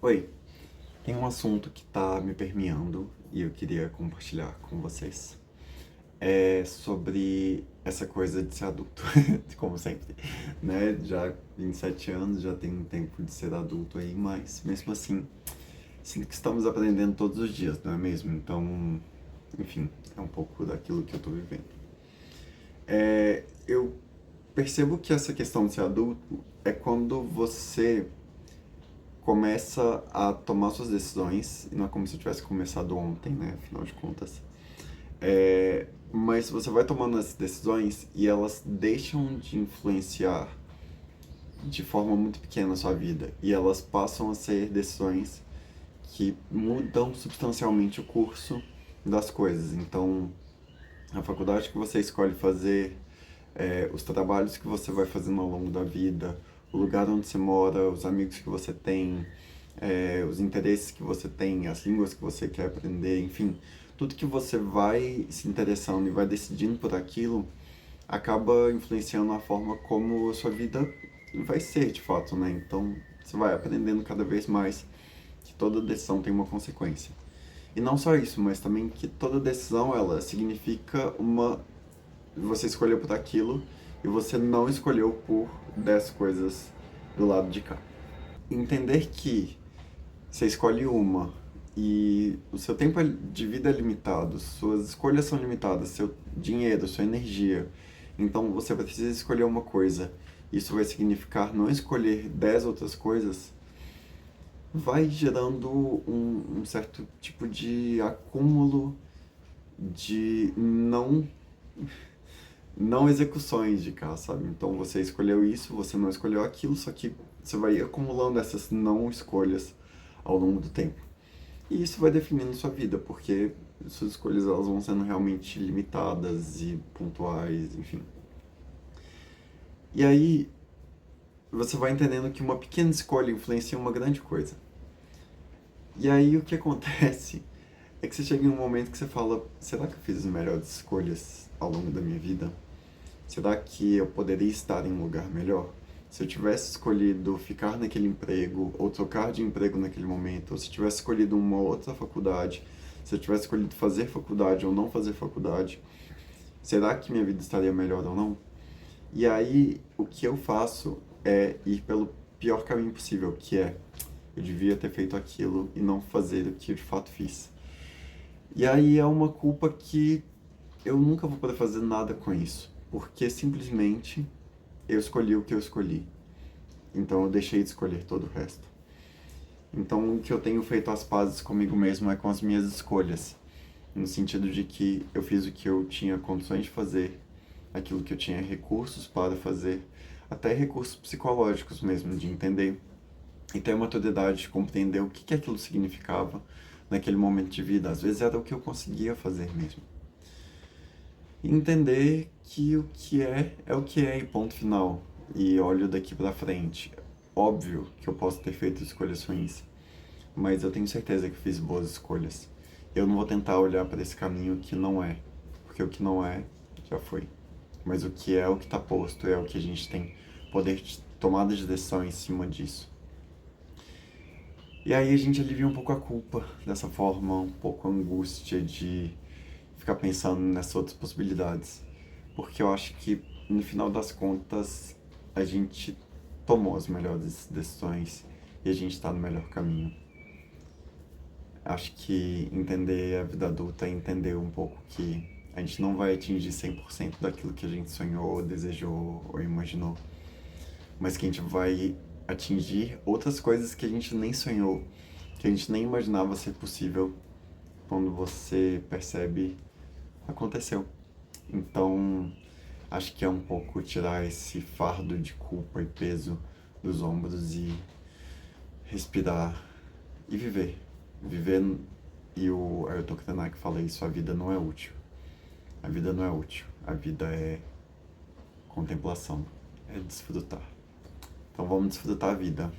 Oi, tem um assunto que tá me permeando e eu queria compartilhar com vocês. É sobre essa coisa de ser adulto, como sempre, né? Já 27 anos, já tenho um tempo de ser adulto aí, mas mesmo assim, sinto que estamos aprendendo todos os dias, não é mesmo? Então, enfim, é um pouco daquilo que eu tô vivendo. Eu percebo que essa questão de ser adulto é quando você começa a tomar suas decisões, e não é como se eu tivesse começado ontem, né? Afinal de contas. Mas você vai tomando as decisões e elas deixam de influenciar de forma muito pequena a sua vida. E elas passam a ser decisões que mudam substancialmente o curso das coisas. Então, a faculdade que você escolhe fazer, os trabalhos que você vai fazendo ao longo da vida, o lugar onde você mora, os amigos que você tem, os interesses que você tem, as línguas que você quer aprender, enfim, tudo que você vai se interessando e vai decidindo por aquilo acaba influenciando a forma como a sua vida vai ser de fato, né? Então você vai aprendendo cada vez mais que toda decisão tem uma consequência. E não só isso, mas também que toda decisão ela significa uma você escolheu por aquilo e você não escolheu por 10 coisas do lado de cá. Entender que você escolhe uma e o seu tempo de vida é limitado, suas escolhas são limitadas, seu dinheiro, sua energia. Então você precisa escolher uma coisa. Isso vai significar não escolher 10 outras coisas. Vai gerando um certo tipo de acúmulo de não execuções de cá, sabe? Então você escolheu isso, você não escolheu aquilo, só que você vai acumulando essas não escolhas ao longo do tempo. E isso vai definindo sua vida, porque suas escolhas elas vão sendo realmente limitadas e pontuais, enfim. E aí você vai entendendo que uma pequena escolha influencia uma grande coisa. E aí o que acontece é que você chega em um momento que você fala, será que eu fiz as melhores escolhas ao longo da minha vida? Será que eu poderia estar em um lugar melhor? Se eu tivesse escolhido ficar naquele emprego, ou trocar de emprego naquele momento, ou se eu tivesse escolhido uma outra faculdade, se eu tivesse escolhido fazer faculdade ou não fazer faculdade, será que minha vida estaria melhor ou não? E aí, o que eu faço é ir pelo pior caminho possível, que é eu devia ter feito aquilo e não fazer o que eu de fato fiz. E aí é uma culpa que eu nunca vou poder fazer nada com isso, porque simplesmente eu escolhi o que eu escolhi. Então eu deixei de escolher todo o resto. Então o que eu tenho feito as pazes comigo mesmo é com as minhas escolhas, no sentido de que eu fiz o que eu tinha condições de fazer, aquilo que eu tinha recursos para fazer, até recursos psicológicos mesmo, de entender e ter a maturidade de compreender o que aquilo significava naquele momento de vida. Às vezes era o que eu conseguia fazer mesmo. E entender que o que é o que é e ponto final. E olho daqui pra frente. Óbvio que eu posso ter feito escolhas ruins, mas eu tenho certeza que fiz boas escolhas. Eu não vou tentar olhar para esse caminho que não é, porque o que não é já foi. Mas o que é o que está posto, é o que a gente tem poder de tomada de decisão em cima disso. E aí a gente alivia um pouco a culpa dessa forma, um pouco a angústia de ficar pensando nessas outras possibilidades. Porque eu acho que no final das contas a gente tomou as melhores decisões e a gente está no melhor caminho. Acho que entender a vida adulta é entender um pouco que a gente não vai atingir 100% daquilo que a gente sonhou, desejou ou imaginou, mas que a gente vai atingir outras coisas que a gente nem sonhou, que a gente nem imaginava ser possível quando você percebe aconteceu. Então, acho que é um pouco tirar esse fardo de culpa e peso dos ombros e respirar e viver. Viver, e o Ayrton Krenak fala isso, a vida não é útil. A vida não é útil. A vida é contemplação, é desfrutar. Então vamos desfrutar a vida.